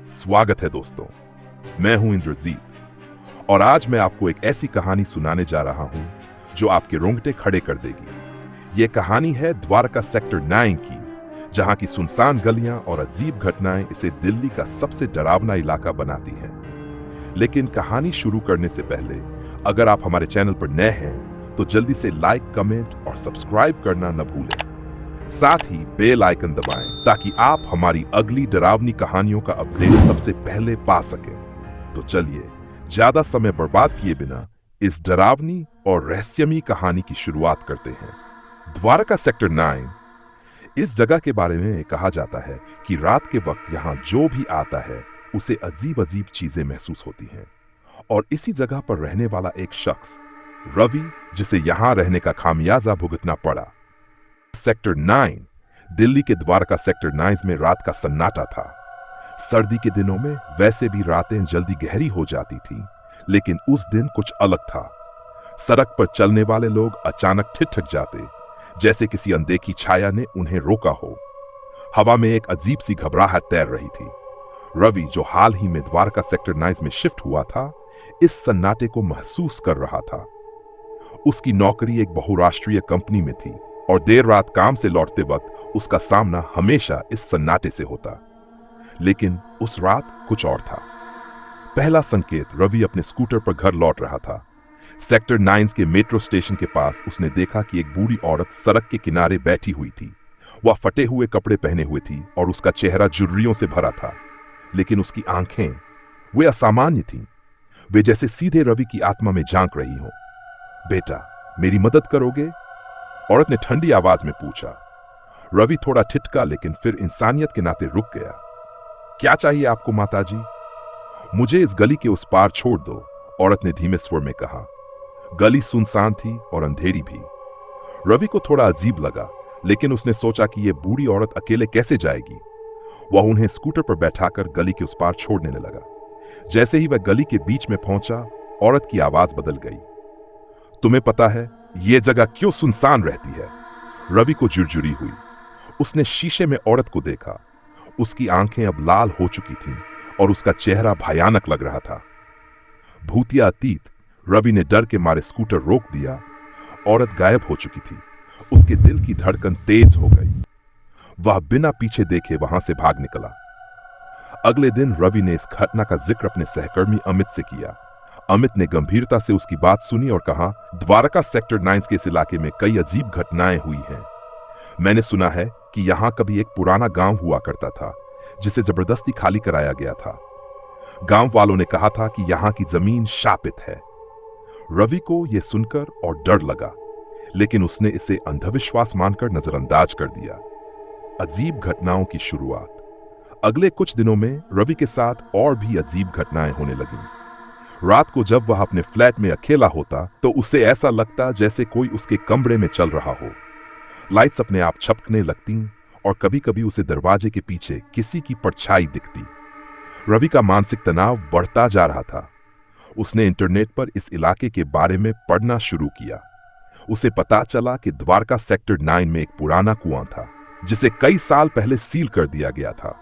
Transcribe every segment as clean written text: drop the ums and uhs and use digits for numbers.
स्वागत है दोस्तों, मैं हूं इंद्रजीत और आज मैं आपको एक ऐसी कहानी सुनाने जा रहा हूं जो आपके रोंगटे खड़े कर देगी। यह कहानी है द्वारका सेक्टर 9 की, जहां की सुनसान गलियां और अजीब घटनाएं इसे दिल्ली का सबसे डरावना इलाका बनाती हैं। लेकिन कहानी शुरू करने से पहले अगर आप हमारे चैनल पर नए हैं तो जल्दी से लाइक, कमेंट और सब्सक्राइब करना न भूलें। साथ ही बेल आइकन दबाएं ताकि आप हमारी अगली डरावनी कहानियों का अपडेट सबसे पहले पा सकें। तो चलिए ज्यादा समय बर्बाद किए बिना इस डरावनी और रहस्यमयी कहानी की शुरुआत करते हैं। द्वारका सेक्टर 9, इस जगह के बारे में कहा जाता है कि रात के वक्त यहाँ जो भी आता है उसे अजीब अजीब चीजें महसूस होती हैं। और इसी जगह पर रहने वाला एक शख्स रवि, जिसे यहाँ रहने का खामियाजा भुगतना पड़ा। सेक्टर 9 दिल्ली के द्वारका सेक्टर 9 में रात का सन्नाटा था। सर्दी के दिनों में वैसे भी रातें जल्दी गहरी हो जाती थी, लेकिन उस दिन कुछ अलग था। सड़क पर चलने वाले लोग अचानक ठिठक जाते, जैसे किसी अनदेखी छाया ने उन्हें रोका हो। हवा में एक अजीब सी घबराहट तैर रही थी। रवि, जो हाल ही में द्वारका सेक्टर 9 में शिफ्ट हुआ था, इस सन्नाटे को महसूस कर रहा था। उसकी नौकरी एक बहुराष्ट्रीय कंपनी में थी और देर रात काम से लौटते वक्त उसका सामना हमेशा इस सन्नाटे से होता। लेकिन उस रात कुछ और था। पहला संकेत, रवि अपने स्कूटर पर घर लौट रहा था। सेक्टर 9 के मेट्रो स्टेशन के पास उसने देखा कि एक बूढ़ी औरत सड़क के किनारे बैठी हुई थी। वह फटे हुए कपड़े पहने हुए थी और उसका चेहरा झुर्रियों से भरा था, लेकिन उसकी आंखें वे असामान्य थीं। वे जैसे सीधे रवि की आत्मा में झांक रही हों। बेटा, मेरी मदद करोगे? औरत ने ठंडी आवाज में पूछा। रवि थोड़ा ठिठका, लेकिन फिर इंसानियत के नाते रुक गया। क्या चाहिए आपको माताजी? मुझे इस गली के उस पार छोड़ दो, औरत ने धीमे स्वर में कहा। गली सुनसान थी और अंधेरी भी। रवि को थोड़ा अजीब लगा, लेकिन उसने सोचा कि यह बूढ़ी औरत अकेले कैसे जाएगी। वह उन्हें स्कूटर पर बैठाकर गली के उस पार छोड़ने लगा। जैसे ही वह गली के बीच में पहुंचा, औरत की आवाज बदल गई। तुम्हें पता है यह जगह क्यों सुनसान रहती है? रवि को झुरझुरी हुई। उसने शीशे में औरत को देखा। उसकी आंखें अब लाल हो चुकी थीं और उसका चेहरा भयानक लग रहा था। भूतिया अतीत। रवि ने डर के मारे स्कूटर रोक दिया। औरत गायब हो चुकी थी। उसके दिल की धड़कन तेज हो गई। वह बिना पीछे देखे वहां से भाग निकला। अगले दिन रवि ने इस घटना का जिक्र अपने सहकर्मी अमित से किया। अमित ने गंभीरता से उसकी बात सुनी और कहा, द्वारका सेक्टर 9 के इस इलाके में कई अजीब घटनाएं हुई हैं। मैंने सुना है कि यहाँ कभी एक पुराना गांव हुआ करता था, जिसे जबरदस्ती खाली कराया गया था। गांव वालों ने कहा था कि यहाँ की जमीन शापित है। रवि को यह सुनकर और डर लगा, लेकिन उसने इसे अंधविश्वास मानकर नजरअंदाज कर दिया। अजीब घटनाओं की शुरुआत। अगले कुछ दिनों में रवि के साथ और भी अजीब घटनाएं होने लगीं। रात को जब वह अपने फ्लैट में अकेला होता तो उसे ऐसा लगता जैसे कोई उसके कमरे में चल रहा हो। लाइट्स अपने आप छपकने लगती और कभी कभी उसे दरवाजे के पीछे किसी की परछाई दिखती। रवि का मानसिक तनाव बढ़ता जा रहा था। उसने इंटरनेट पर इस इलाके के बारे में पढ़ना शुरू किया। उसे पता चला कि द्वारका सेक्टर 9 में एक पुराना कुआं था, जिसे कई साल पहले सील कर दिया गया था।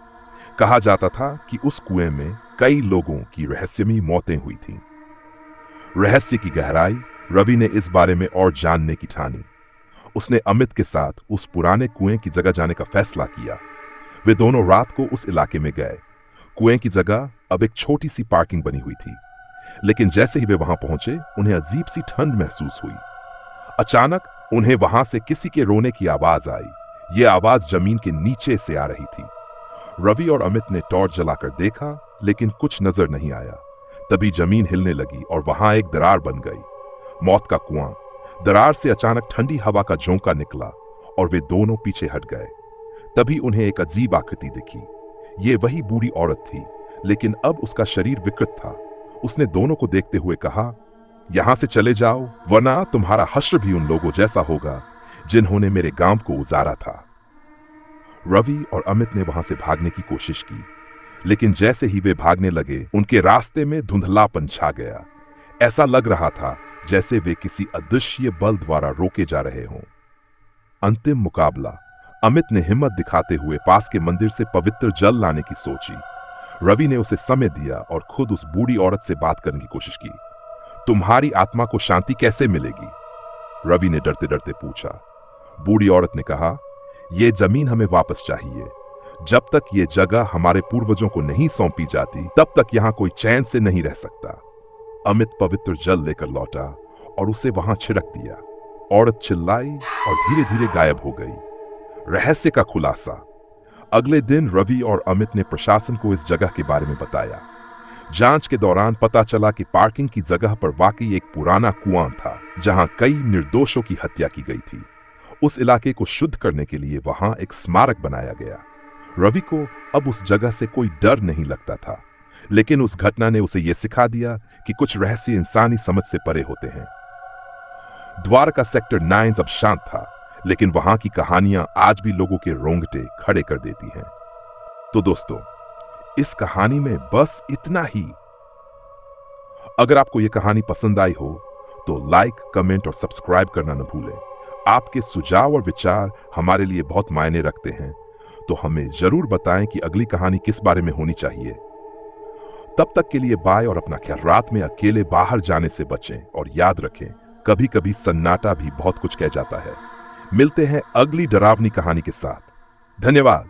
कहा जाता था कि उस कुएं में कई लोगों की रहस्यमयी मौतें हुई थीं। रहस्य की गहराई। रवि ने इस बारे में और जानने की ठानी। उसने अमित के साथ उस पुराने कुएं की जगह जाने का फैसला किया। वे दोनों रात को उस इलाके में गए। कुएं की जगह अब एक छोटी सी पार्किंग बनी हुई थी, लेकिन जैसे ही वे वहां पहुंचे उन्हें अजीब सी ठंड महसूस हुई। अचानक उन्हें वहां से किसी के रोने की आवाज आई। यह आवाज जमीन के नीचे से आ रही थी। रवि और अमित ने टॉर्च जलाकर देखा, लेकिन कुछ नजर नहीं आया। तभी जमीन हिलने लगी और वहां एक दरार बन गई। मौत का कुआं। दरार से अचानक ठंडी हवा का झोंका निकला और वे दोनों पीछे हट गए। तभी उन्हें एक अजीब आकृति दिखी। ये वही बूढ़ी औरत थी, लेकिन अब उसका शरीर विकृत था। उसने दोनों को देखते हुए कहा, यहां से चले जाओ, वरना तुम्हारा हश्र भी उन लोगों जैसा होगा जिन्होंने मेरे गांव को उजाड़ा था। रवि और अमित ने वहां से भागने की कोशिश की, लेकिन जैसे ही वे भागने लगे उनके रास्ते में धुंधलापन छा गया। ऐसा लग रहा था जैसे वे किसी अदृश्य बल द्वारा रोके जा रहे हों। अंतिम मुकाबला। अमित ने हिम्मत दिखाते हुए पास के मंदिर से पवित्र जल लाने की सोची। रवि ने उसे समय दिया और खुद उस बूढ़ी औरत से बात करने की कोशिश की। तुम्हारी आत्मा को शांति कैसे मिलेगी? रवि ने डरते डरते पूछा। बूढ़ी औरत ने कहा, यह जमीन हमें वापस चाहिए। जब तक ये जगह हमारे पूर्वजों को नहीं सौंपी जाती तब तक यहां कोई चैन से नहीं रह सकता। अमित पवित्र जल लेकर लौटा और उसे वहां छिड़क दिया। औरत चिल्लाई और धीरे धीरे गायब हो गई। रहस्य का खुलासा। अगले दिन रवि और अमित ने प्रशासन को इस जगह के बारे में बताया। जांच के दौरान पता चला कि पार्किंग की जगह पर वाकई एक पुराना कुआं था जहां कई निर्दोषों की हत्या की गई थी। उस इलाके को शुद्ध करने के लिए वहां एक स्मारक बनाया गया। रवि को अब उस जगह से कोई डर नहीं लगता था, लेकिन उस घटना ने उसे यह सिखा दिया कि कुछ रहस्य इंसानी समझ से परे होते हैं। द्वारका सेक्टर 9 अब शांत था, लेकिन वहां की कहानियां आज भी लोगों के रोंगटे खड़े कर देती हैं। तो दोस्तों, इस कहानी में बस इतना ही। अगर आपको यह कहानी पसंद आई हो तो लाइक, कमेंट और सब्सक्राइब करना न भूलें। आपके सुझाव और विचार हमारे लिए बहुत मायने रखते हैं, तो हमें जरूर बताएं कि अगली कहानी किस बारे में होनी चाहिए। तब तक के लिए बाय और अपना ख्याल। रात में अकेले बाहर जाने से बचें और याद रखें, कभी कभी सन्नाटा भी बहुत कुछ कह जाता है। मिलते हैं अगली डरावनी कहानी के साथ। धन्यवाद।